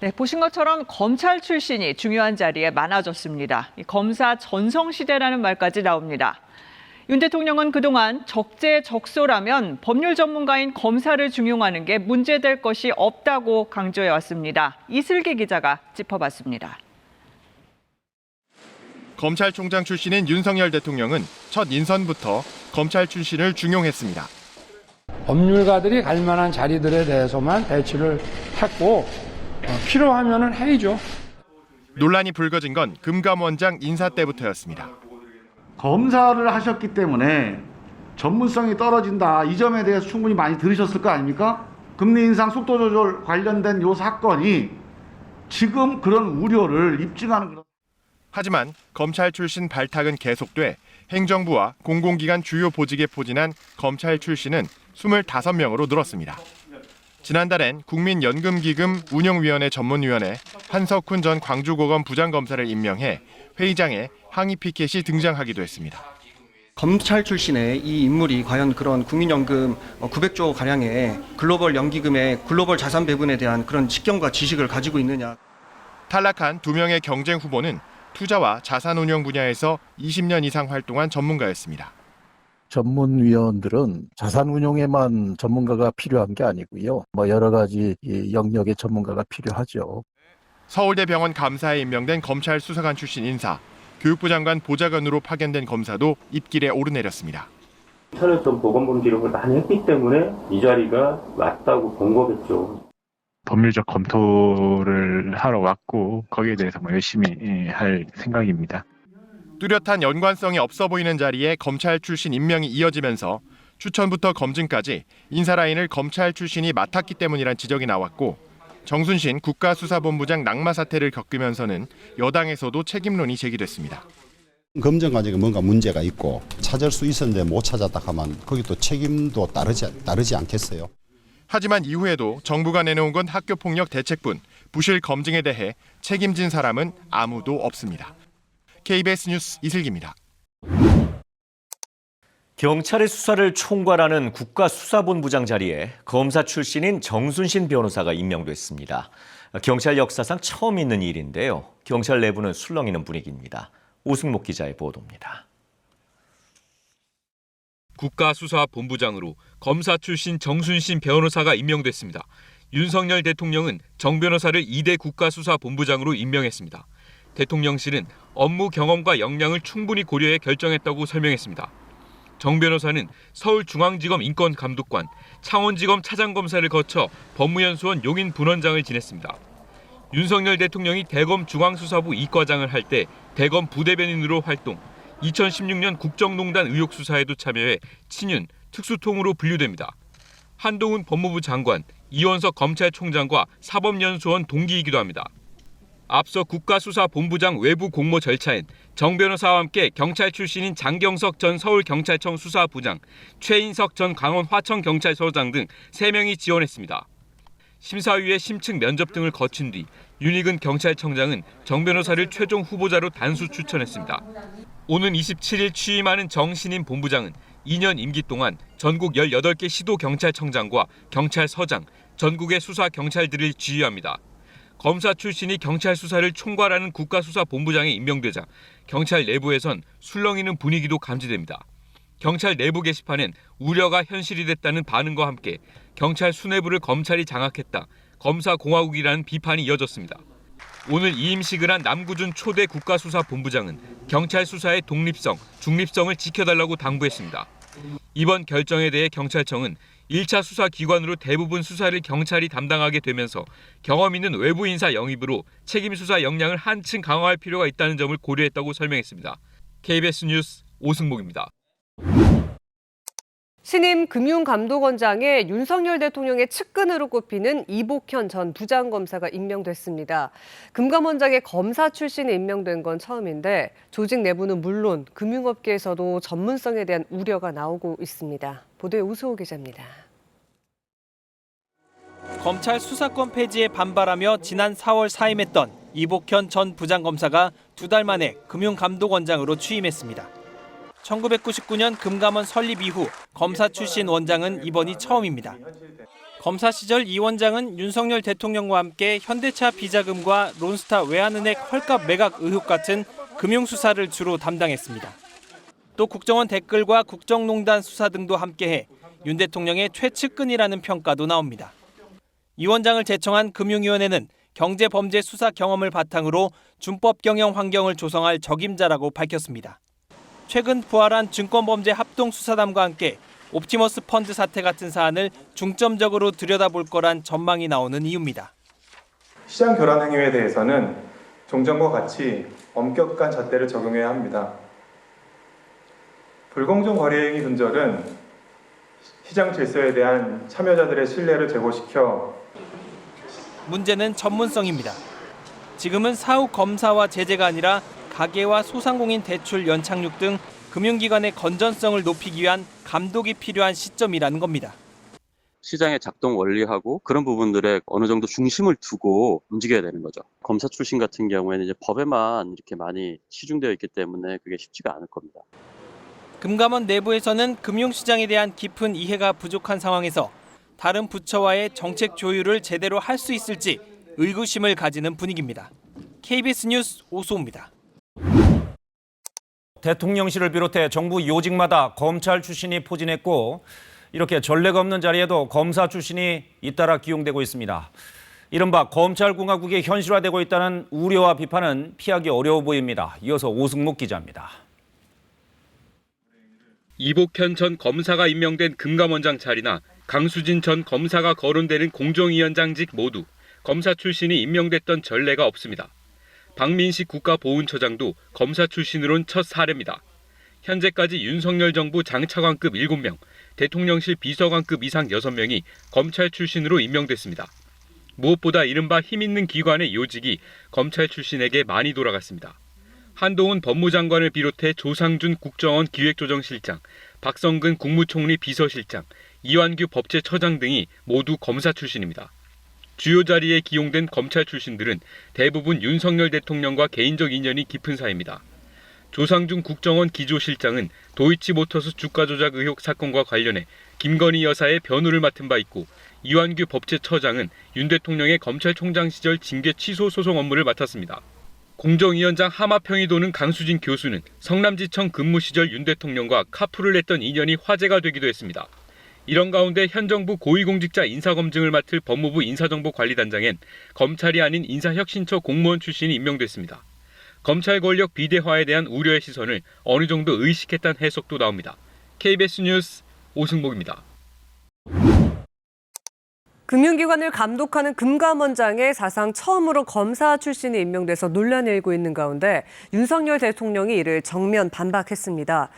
네, 보신 것처럼 검찰 출신이 중요한 자리에 많아졌습니다. 검사 전성시대라는 말까지 나옵니다. 윤 대통령은 그동안 적재적소라면 법률 전문가인 검사를 중용하는 게 문제될 것이 없다고 강조해왔습니다. 이슬기 기자가 짚어봤습니다. 검찰총장 출신인 윤석열 대통령은 첫 인선부터 검찰 출신을 중용했습니다. 법률가들이 갈 만한 자리들에 대해서만 배치를 했고 필요하면은 해야죠. 논란이 불거진 건 금감원장 인사 때부터였습니다. 검사를 하셨기 때문에 전문성이 떨어진다. 이 점에 대해서 충분히 많이 들으셨을 거 아닙니까? 금리 인상 속도 조절 관련된 이 사건이 지금 그런 우려를 입증하는 그런. 하지만 검찰 출신 발탁은 계속돼 행정부와 공공기관 주요 보직에 포진한 검찰 출신은 25명으로 늘었습니다. 지난달엔 국민연금기금 운영위원회 전문위원회 한석훈 전 광주고검 부장검사를 임명해 회의장에 항의 피켓이 등장하기도 했습니다. 검찰 출신의 이 인물이 과연 그런 국민연금 900조 가량의 글로벌 연기금의 글로벌 자산 배분에 대한 그런 직경과 지식을 가지고 있느냐. 탈락한 2명의 경쟁 후보는 투자와 자산 운용 분야에서 20년 이상 활동한 전문가였습니다. 전문위원들은 자산 운용에만 전문가가 필요한 게 아니고요. 여러 가지 영역의 전문가가 필요하죠. 서울대병원 감사에 임명된 검찰 수사관 출신 인사, 교육부 장관 보좌관으로 파견된 검사도 입길에 오르내렸습니다. 차렸던 보건범 기록을 많이 했기 때문에 이 자리가 맞다고 본 거겠죠. 법률적 검토를 하러 왔고 거기에 대해서 열심히 할 생각입니다. 뚜렷한 연관성이 없어 보이는 자리에 검찰 출신 임명이 이어지면서 추천부터 검증까지 인사 라인을 검찰 출신이 맡았기 때문이란 지적이 나왔고 정순신 국가수사본부장 낙마 사태를 겪으면서는 여당에서도 책임론이 제기됐습니다. 검증 과정에 뭔가 문제가 있고 찾을 수 있었는데 못 찾았다 하면 거기 또 책임도 따르지 않겠어요? 하지만 이후에도 정부가 내놓은 건 학교폭력 대책뿐 부실 검증에 대해 책임진 사람은 아무도 없습니다. KBS 뉴스 이슬기입니다. 경찰의 수사를 총괄하는 국가수사본부장 자리에 검사 출신인 정순신 변호사가 임명됐습니다. 경찰 역사상 처음 있는 일인데요. 경찰 내부는 술렁이는 분위기입니다. 오승목 기자의 보도입니다. 국가수사본부장으로 검사 출신 정순신 변호사가 임명됐습니다. 윤석열 대통령은 정 변호사를 2대 국가수사본부장으로 임명했습니다. 대통령실은 업무 경험과 역량을 충분히 고려해 결정했다고 설명했습니다. 정 변호사는 서울중앙지검 인권감독관, 창원지검 차장검사를 거쳐 법무연수원 용인분원장을 지냈습니다. 윤석열 대통령이 대검 중앙수사부 이과장을 할 때 대검 부대변인으로 활동, 2016년 국정농단 의혹 수사에도 참여해 친윤, 특수통으로 분류됩니다. 한동훈 법무부 장관, 이원석 검찰총장과 사법연수원 동기이기도 합니다. 앞서 국가수사본부장 외부 공모 절차엔 정 변호사와 함께 경찰 출신인 장경석 전 서울경찰청 수사부장, 최인석 전 강원 화천경찰서장 등 3명이 지원했습니다. 심사위의 심층 면접 등을 거친 뒤 윤익은 경찰청장은 정 변호사를 최종 후보자로 단수 추천했습니다. 오는 27일 취임하는 정 신임 본부장은 2년 임기 동안 전국 18개 시도경찰청장과 경찰서장, 전국의 수사경찰들을 지휘합니다. 검사 출신이 경찰 수사를 총괄하는 국가수사본부장에 임명되자 경찰 내부에선 술렁이는 분위기도 감지됩니다. 경찰 내부 게시판엔 우려가 현실이 됐다는 반응과 함께 경찰 수뇌부를 검찰이 장악했다, 검사공화국이라는 비판이 이어졌습니다. 오늘 이임식을 한 남구준 초대 국가수사본부장은 경찰 수사의 독립성, 중립성을 지켜달라고 당부했습니다. 이번 결정에 대해 경찰청은 1차 수사기관으로 대부분 수사를 경찰이 담당하게 되면서 경험 있는 외부 인사 영입으로 책임 수사 역량을 한층 강화할 필요가 있다는 점을 고려했다고 설명했습니다. KBS 뉴스 오승목입니다. 신임 금융감독원장에 윤석열 대통령의 측근으로 꼽히는 이복현 전 부장검사가 임명됐습니다. 금감원장에 검사 출신이 임명된 건 처음인데 조직 내부는 물론 금융업계에서도 전문성에 대한 우려가 나오고 있습니다. 보도에 우수호 기자입니다. 검찰 수사권 폐지에 반발하며 지난 4월 사임했던 이복현 전 부장검사가 2달 만에 금융감독원장으로 취임했습니다. 1999년 금감원 설립 이후 검사 출신 원장은 이번이 처음입니다. 검사 시절 이 원장은 윤석열 대통령과 함께 현대차 비자금과 론스타 외환은행 헐값 매각 의혹 같은 금융수사를 주로 담당했습니다. 또 국정원 댓글과 국정농단 수사 등도 함께해 윤 대통령의 최측근이라는 평가도 나옵니다. 이 원장을 제청한 금융위원회는 경제범죄 수사 경험을 바탕으로 준법 경영 환경을 조성할 적임자라고 밝혔습니다. 최근 부활한 증권범죄 합동수사단과 함께 옵티머스 펀드 사태 같은 사안을 중점적으로 들여다볼 거란 전망이 나오는 이유입니다. 시장 교란 행위에 대해서는 종전과 같이 엄격한 잣대를 적용해야 합니다. 불공정 거래 행위 근절은 시장 질서에 대한 참여자들의 신뢰를 제고시켜 문제는 전문성입니다. 지금은 사후 검사와 제재가 아니라 가계와 소상공인 대출 연착륙 등 금융기관의 건전성을 높이기 위한 감독이 필요한 시점이라는 겁니다. 시장의 작동 원리하고 그런 부분들에 어느 정도 중심을 두고 움직여야 되는 거죠. 검사 출신 같은 경우에는 이제 법에만 이렇게 많이 치중되어 있기 때문에 그게 쉽지가 않을 겁니다. 금감원 내부에서는 금융시장에 대한 깊은 이해가 부족한 상황에서 다른 부처와의 정책 조율을 제대로 할 수 있을지 의구심을 가지는 분위기입니다. KBS 뉴스 오수호입니다. 대통령실을 비롯해 정부 요직마다 검찰 출신이 포진했고 이렇게 전례가 없는 자리에도 검사 출신이 잇따라 기용되고 있습니다. 이른바 검찰공화국이 현실화되고 있다는 우려와 비판은 피하기 어려워 보입니다. 이어서 오승목 기자입니다. 이복현 전 검사가 임명된 금감원장 자리나 강수진 전 검사가 거론되는 공정위원장직 모두 검사 출신이 임명됐던 전례가 없습니다. 박민식 국가보훈처장도 검사 출신으론 첫 사례입니다. 현재까지 윤석열 정부 장차관급 7명, 대통령실 비서관급 이상 6명이 검찰 출신으로 임명됐습니다. 무엇보다 이른바 힘있는 기관의 요직이 검찰 출신에게 많이 돌아갔습니다. 한동훈 법무장관을 비롯해 조상준 국정원 기획조정실장, 박성근 국무총리 비서실장, 이완규 법제처장 등이 모두 검사 출신입니다. 주요 자리에 기용된 검찰 출신들은 대부분 윤석열 대통령과 개인적 인연이 깊은 사이입니다. 조상준 국정원 기조실장은 도이치모터스 주가 조작 의혹 사건과 관련해 김건희 여사의 변호를 맡은 바 있고, 이완규 법제처장은 윤 대통령의 검찰총장 시절 징계 취소 소송 업무를 맡았습니다. 공정위원장 하마평이 도는 강수진 교수는 성남지청 근무 시절 윤 대통령과 카풀을 했던 인연이 화제가 되기도 했습니다. 이런 가운데 현 정부 고위공직자 인사검증을 맡을 법무부 인사정보관리단장엔 검찰이 아닌 인사혁신처 공무원 출신이 임명됐습니다. 검찰 권력 비대화에 대한 우려의 시선을 어느 정도 의식했다는 해석도 나옵니다. KBS 뉴스 오승복입니다. 금융기관을 감독하는 금감원장에 사상 처음으로 검사 출신이 임명돼서 논란이 일고 있는 가운데 윤석열 대통령이 이를 정면 반박했습니다.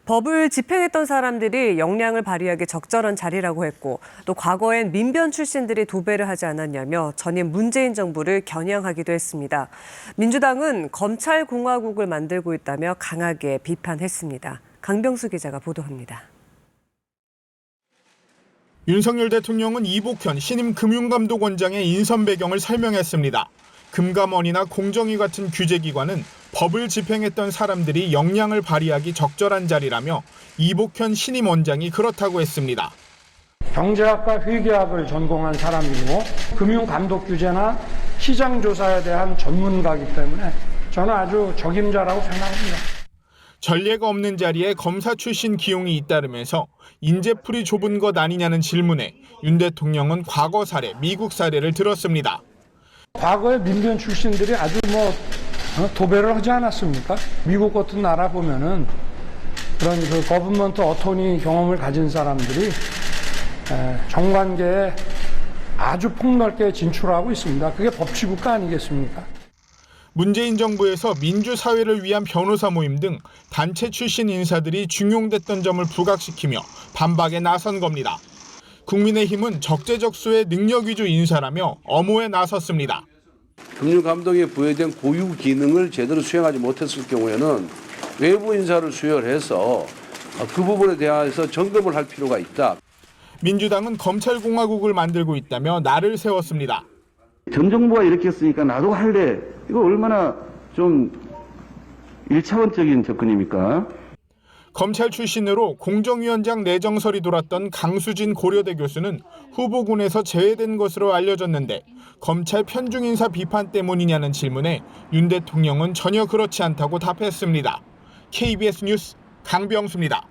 법을 집행했던 사람들이 역량을 발휘하기 적절한 자리라고 했고, 또 과거엔 민변 출신들이 도배를 하지 않았냐며 전임 문재인 정부를 겨냥하기도 했습니다. 민주당은 검찰공화국을 만들고 있다며 강하게 비판했습니다. 강병수 기자가 보도합니다. 윤석열 대통령은 이복현 신임 금융감독원장의 인선 배경을 설명했습니다. 금감원이나 공정위 같은 규제기관은 법을 집행했던 사람들이 역량을 발휘하기 적절한 자리라며 이복현 신임 원장이 그렇다고 했습니다. 경제학과 회계학을 전공한 사람이고 금융감독규제나 시장조사에 대한 전문가이기 때문에 저는 아주 적임자라고 생각합니다. 전례가 없는 자리에 검사 출신 기용이 잇따르면서 인재풀이 좁은 것 아니냐는 질문에 윤 대통령은 과거 사례, 미국 사례를 들었습니다. 과거에 민변 출신들이 아주 도배를 하지 않았습니까? 미국 같은 나라 보면은 그런 거버먼트 어토니 경험을 가진 사람들이 정관계에 아주 폭넓게 진출하고 있습니다. 그게 법치국가 아니겠습니까? 문재인 정부에서 민주사회를 위한 변호사 모임 등 단체 출신 인사들이 중용됐던 점을 부각시키며 반박에 나선 겁니다. 국민의힘은 적재적소의 능력 위주 인사라며 엄호에 나섰습니다. 금융감독에 부여된 고유 기능을 제대로 수행하지 못했을 경우에는 외부 인사를 수혈 해서 그 부분에 대해서 점검을 할 필요가 있다. 민주당은 검찰공화국을 만들고 있다며 날을 세웠습니다. 전 정부가 이렇게 했으니까 나도 할래. 이거 얼마나 좀 1차원적인 접근입니까? 검찰 출신으로 공정위원장 내정설이 돌았던 강수진 고려대 교수는 후보군에서 제외된 것으로 알려졌는데 검찰 편중 인사 비판 때문이냐는 질문에 윤 대통령은 전혀 그렇지 않다고 답했습니다. KBS 뉴스 강병수입니다.